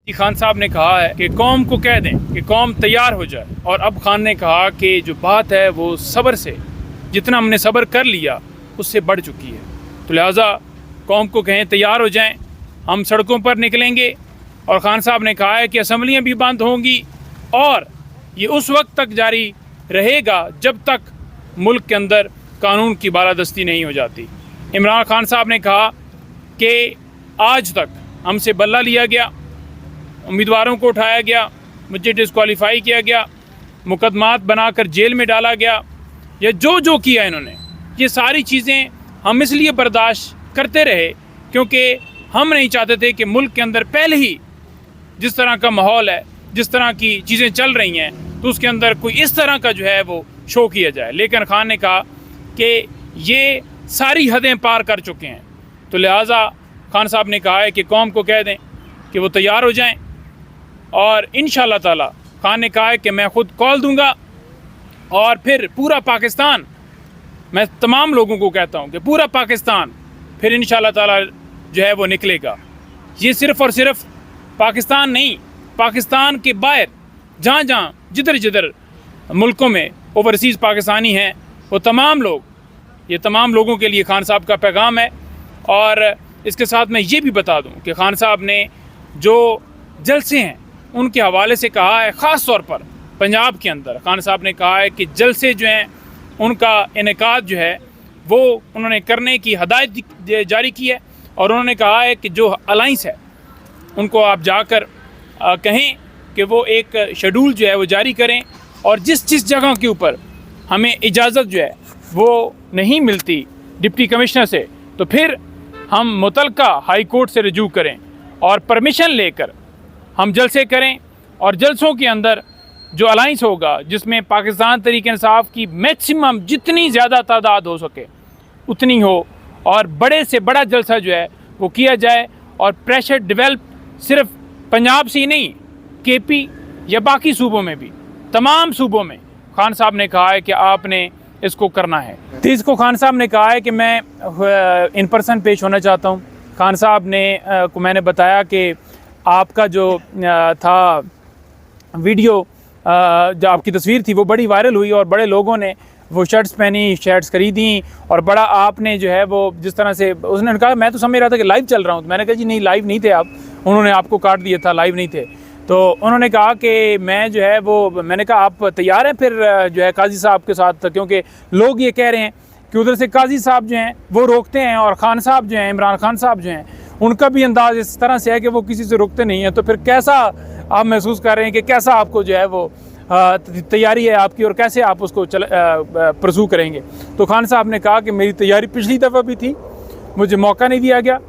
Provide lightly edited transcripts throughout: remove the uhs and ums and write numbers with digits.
खान साहब ने कहा है कि कौम को कह दें कि कौम तैयार हो जाए, और अब खान ने कहा कि जो बात है वो सब्र से, जितना हमने सब्र कर लिया उससे बढ़ चुकी है। तो लिहाजा कौम को कहें तैयार हो जाएं, हम सड़कों पर निकलेंगे। और खान साहब ने कहा है कि असम्बलियाँ भी बंद होंगी और ये उस वक्त तक जारी रहेगा जब तक मुल्क के अंदर कानून की बालादस्ती नहीं हो जाती। इमरान खान साहब ने कहा कि आज तक हमसे बल्ला लिया गया, उम्मीदवारों को उठाया गया, मुझे डिस्क्वालीफाई किया गया, मुकदमात बनाकर जेल में डाला गया, या जो किया इन्होंने, ये सारी चीज़ें हम इसलिए बर्दाश्त करते रहे क्योंकि हम नहीं चाहते थे कि मुल्क के अंदर पहले ही जिस तरह का माहौल है, जिस तरह की चीज़ें चल रही हैं, तो उसके अंदर कोई इस तरह का जो है वो शो किया जाए। लेकिन खान ने कहा कि ये सारी हदें पार कर चुके हैं। तो लिहाजा खान साहब ने कहा है कि कौम को कह दें कि वो तैयार हो जाएं, और इंशाअल्लाह ताला खान ने कहा है कि मैं ख़ुद कॉल दूंगा और फिर पूरा पाकिस्तान, मैं तमाम लोगों को कहता हूं कि पूरा पाकिस्तान फिर इंशाअल्लाह ताला जो है वो निकलेगा। ये सिर्फ़ और सिर्फ पाकिस्तान नहीं, पाकिस्तान के बाहर जहाँ जिधर मुल्कों में ओवरसीज़ पाकिस्तानी हैं, वो तमाम लोग, ये तमाम लोगों के लिए खान साहब का पैगाम है। और इसके साथ मैं ये भी बता दूं कि खान साहब ने जो जलसे हैं उनके हवाले से कहा है, ख़ास तौर पर पंजाब के अंदर खान साहब ने कहा है कि जलसे जो हैं उनका इनेकाद जो है वो उन्होंने करने की हदायत जारी की है। और उन्होंने कहा है कि जो अलाइंस है उनको आप जाकर कहें कि वो एक शेड्यूल जो है वो जारी करें, और जिस जगह के ऊपर हमें इजाज़त जो है वो नहीं मिलती डिप्टी कमिश्नर से, तो फिर हम मुतलका हाई कोर्ट से रजू करें और परमिशन लेकर हम जलसे करें। और जलसों के अंदर जो अलाइंस होगा जिसमें पाकिस्तान तहरीक इंसाफ की मैक्सिमम जितनी ज़्यादा तादाद हो सके उतनी हो, और बड़े से बड़ा जलसा जो है वो किया जाए। और प्रेशर डेवलप सिर्फ पंजाब से ही नहीं, केपी या बाकी सूबों में भी, तमाम सूबों में खान साहब ने कहा है कि आपने इसको करना है। तो इसको खान साहब ने कहा है कि मैं इन पर्सन पेश होना चाहता हूँ। खान साहब ने को मैंने बताया कि आपका जो था वीडियो, जो आपकी तस्वीर थी वो बड़ी वायरल हुई और बड़े लोगों ने वो शर्ट्स पहनी, शर्ट्स खरीदी, और बड़ा आपने जो है वो जिस तरह से, उसने कहा मैं तो समझ रहा था कि लाइव चल रहा हूँ। तो मैंने कहा जी नहीं, लाइव नहीं थे आप, उन्होंने आपको काट दिया था, लाइव नहीं थे। तो उन्होंने कहा कि मैं जो है वो, मैंने कहा आप तैयार हैं फिर जो है काजी साहब के साथ, क्योंकि लोग ये कह रहे हैं कि उधर से काजी साहब जो हैं वो रोकते हैं और खान साहब जो हैं, इमरान खान साहब जो हैं, उनका भी अंदाज़ इस तरह से है कि वो किसी से रुकते नहीं हैं। तो फिर कैसा आप महसूस कर रहे हैं कि कैसा आपको जो है वो तैयारी है आपकी, और कैसे आप उसको परसू करेंगे? तो खान साहब ने कहा कि मेरी तैयारी पिछली दफ़ा भी थी, मुझे मौका नहीं दिया गया,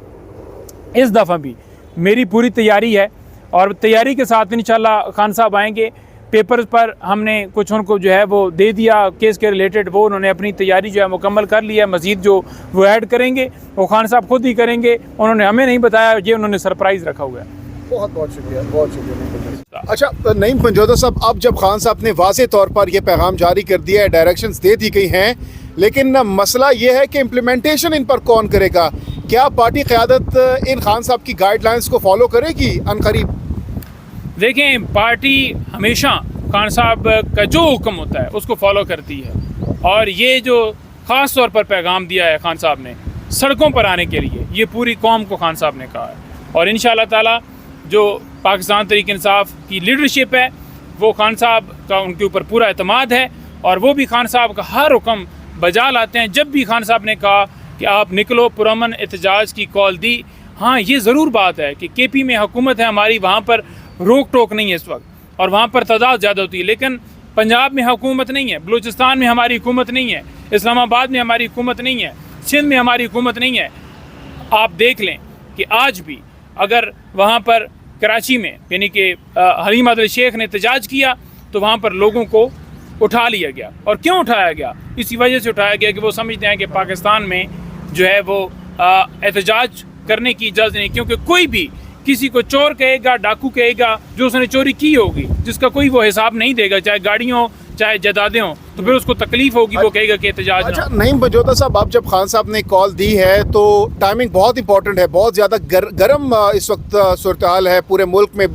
इस दफ़ा भी मेरी पूरी तैयारी है, और तैयारी के साथ इंशाल्लाह खान साहब आएंगे। पेपर्स पर हमने कुछ उनको जो है वो दे दिया केस के रिलेटेड, वो उन्होंने अपनी तैयारी जो है मुकम्मल कर लिया है। मज़ीद जो वो ऐड करेंगे वो खान साहब खुद ही करेंगे, उन्होंने हमें नहीं बताया, ये उन्होंने सरप्राइज़ रखा हुआ है। बहुत बहुत शुक्रिया, बहुत शुक्रिया। अच्छा नईम पंजोदा साहब, अब जब खान साहब ने वाज़े तौर पर यह पैगाम जारी कर दिया है, डायरेक्शंस दे दी गई हैं, लेकिन मसला ये है कि इम्प्लीमेंटेशन इन पर कौन करेगा? क्या पार्टी क़यादत इन खान साहब की गाइडलाइंस को फॉलो करेगी अनकरीब? देखें, पार्टी हमेशा खान साहब का जो हुक्म होता है उसको फॉलो करती है, और ये जो ख़ास तौर पर पैगाम दिया है खान साहब ने सड़कों पर आने के लिए, ये पूरी कौम को खान साहब ने कहा है। और इंशाअल्लाह ताला जो पाकिस्तान तहरीक इंसाफ की लीडरशिप है वो खान साहब का उनके ऊपर पूरा एतमाद है, और वो भी खान साहब का हर हुक्म बजा लाते हैं। जब भी खान साहब ने कहा कि आप निकलो, पुरअमन एहतजाज की कॉल दी। हाँ, ये ज़रूर बात है कि केपी में हुकूमत है हमारी, वहाँ पर रोक टोक नहीं है इस वक्त, और वहाँ पर तादाद ज़्यादा होती है, लेकिन पंजाब में हुकूमत नहीं है, बलूचिस्तान में हमारी हुकूमत नहीं है, इस्लामाबाद में हमारी हुकूमत नहीं है, सिंध में हमारी हुकूमत नहीं है। आप देख लें कि आज भी अगर वहाँ पर कराची में यानी कि हलीम अदल शेख ने एहतजाज किया तो वहाँ पर लोगों को उठा लिया गया। और क्यों उठाया गया? इसी वजह से उठाया गया कि वो समझते हैं कि पाकिस्तान में जो है वो एहतजाज करने की इजाज़त नहीं, क्योंकि कोई भी किसी को चोर कहेगा, डाकू कहेगा, जो उसने चोरी की होगी, जिसका कोई वो हिसाब नहीं देगा, चाहे गाड़ियों चाहे जायदादें हों, तो फिर उसको तकलीफ होगी, वो कहेगा कि एहतजाज ना अच्छा नईम पंजोता साहब, अब जब खान साहब ने कॉल दी है तो टाइमिंग बहुत इंपॉर्टेंट है, बहुत ज़्यादा गर्म इस वक्त सूरत हाल है पूरे मुल्क में,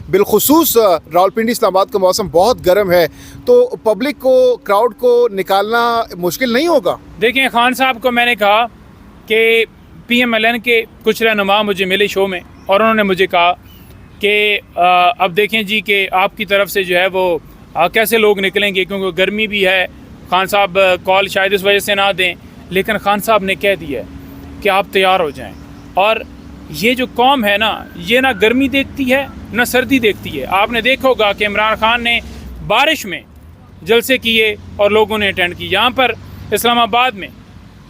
बिलखुसूस रावलपिंडी इस्लामाबाद का मौसम बहुत गर्म है, तो पब्लिक को, क्राउड को निकालना मुश्किल नहीं होगा? देखें, खान साहब को मैंने कहा कि PMLN के कुछ रहनुमा मुझे मिले शो में और उन्होंने मुझे कहा कि अब देखें जी कि आपकी तरफ से जो है वो कैसे लोग निकलेंगे, क्योंकि गर्मी भी है। खान साहब कॉल शायद इस वजह से ना दें, लेकिन खान साहब ने कह दिया है कि आप तैयार हो जाएं। और ये जो कौम है ना, ये ना गर्मी देखती है ना सर्दी देखती है। आपने देखा होगा कि इमरान खान ने बारिश में जलसे किए और लोगों ने अटेंड की। यहाँ पर इस्लामाबाद में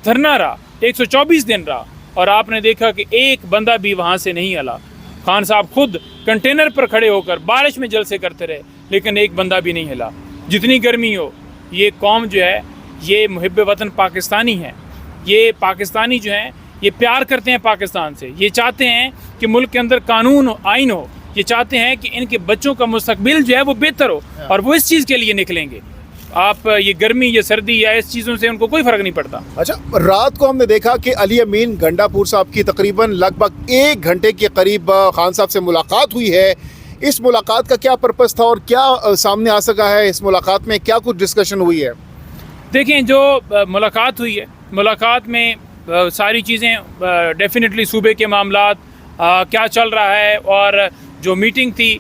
धरना रहा, 124 दिन रहा, और आपने देखा कि एक बंदा भी वहाँ से नहीं हिला। खान साहब खुद कंटेनर पर खड़े होकर बारिश में जलसे करते रहे, लेकिन एक बंदा भी नहीं हिला। जितनी गर्मी हो, ये कौम जो है ये मुहिब वतन पाकिस्तानी है। ये पाकिस्तानी जो हैं ये प्यार करते हैं पाकिस्तान से। ये चाहते हैं कि मुल्क के अंदर कानून हो, आइन हो। ये चाहते हैं कि इनके बच्चों का मुस्तकबिल जो है वो बेहतर हो, और वो इस चीज़ के लिए निकलेंगे। आप ये गर्मी, ये सर्दी या इस चीज़ों से उनको कोई फ़र्क नहीं पड़ता। अच्छा, रात को हमने देखा कि अली अमीन गंडापुर साहब की तकरीबन लगभग 1 घंटे के करीब खान साहब से मुलाकात हुई है। इस मुलाकात का क्या पर्पस था और क्या सामने आ सका है? इस मुलाकात में क्या कुछ डिस्कशन हुई है? देखें, जो मुलाकात हुई है, मुलाकात में सारी चीज़ें डेफिनेटली सूबे के मामलात क्या चल रहा है, और जो मीटिंग थी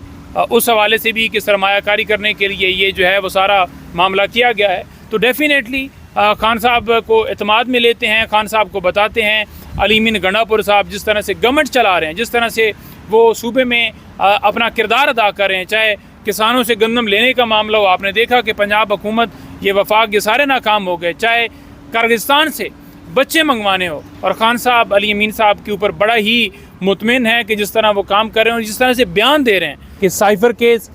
उस हवाले से भी कि सरमायाकारी करने के लिए ये जो है वो सारा मामला किया गया है। तो डेफिनेटली खान साहब को एतमाद में लेते हैं, खान साहब को बताते हैं अली अमीन गंडापुर साहब जिस तरह से गवर्नमेंट चला रहे हैं, जिस तरह से वो सूबे में अपना किरदार अदा कर रहे हैं, चाहे किसानों से गंदम लेने का मामला हो। आपने देखा कि पंजाब हुकूमत, ये वफाक, ये सारे नाकाम हो गए, चाहे किर्गिस्तान से बच्चे मंगवाने हो। और खान साहब अली अमीन साहब के ऊपर बड़ा ही मुतमिन है कि जिस तरह वो काम कर रहे हैं और जिस तरह से बयान दे रहे हैं कि साइफर केस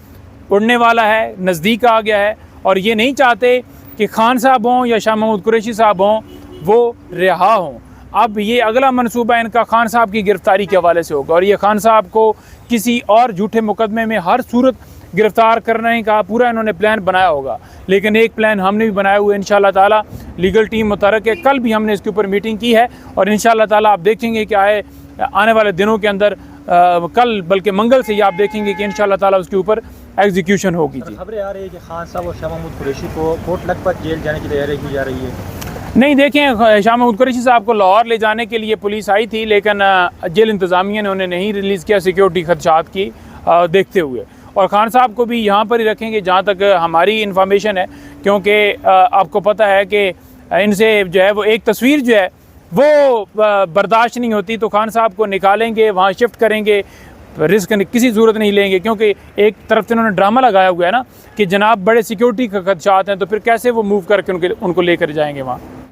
उड़ने वाला है, नज़दीक आ गया है, और ये नहीं चाहते कि खान साहब हों या शाह महमूद कुरैशी साहब हों वो रिहा हों। अब ये अगला मनसूबा इनका खान साहब की गिरफ़्तारी के हवाले से होगा, और ये खान साहब को किसी और झूठे मुकदमे में हर सूरत गिरफ़्तार करने का पूरा इन्होंने प्लान बनाया होगा। लेकिन एक प्लान हमने भी बनाया हुआ है, इंशाअल्लाह ताला लीगल टीम मुतहरक है। कल भी हमने इसके ऊपर मीटिंग की है, और इंशाअल्लाह ताला आप देखेंगे कि आने वाले दिनों के अंदर कल बल्कि मंगल से ही आप देखेंगे कि इंशाअल्लाह ताला उसके ऊपर एग्जीक्यूशन होगी। जी, खबरें आ रही है कि खान साहब और शाह महमूद कुरैशी को कोट लखपत जेल जाने की तैयारी की जा रही है। नहीं, देखें, शाह महमूद कुरैशी साहब को लाहौर ले जाने के लिए पुलिस आई थी, लेकिन जेल इंतज़ामिया ने उन्हें नहीं रिलीज़ किया सिक्योरिटी खदशात की देखते हुए। और खान साहब को भी यहाँ पर ही रखेंगे जहाँ तक हमारी इन्फॉर्मेशन है, क्योंकि आपको पता है कि इनसे जो है वो एक तस्वीर जो है वो बर्दाश्त नहीं होती, तो खान साहब को निकालेंगे, वहाँ शिफ्ट करेंगे, रिस्क किसी ज़रूरत नहीं लेंगे। क्योंकि एक तरफ से उन्होंने ड्रामा लगाया हुआ है ना कि जनाब बड़े सिक्योरिटी का खदशात हैं, तो फिर कैसे वो मूव करके उनको लेकर जाएंगे वहाँ।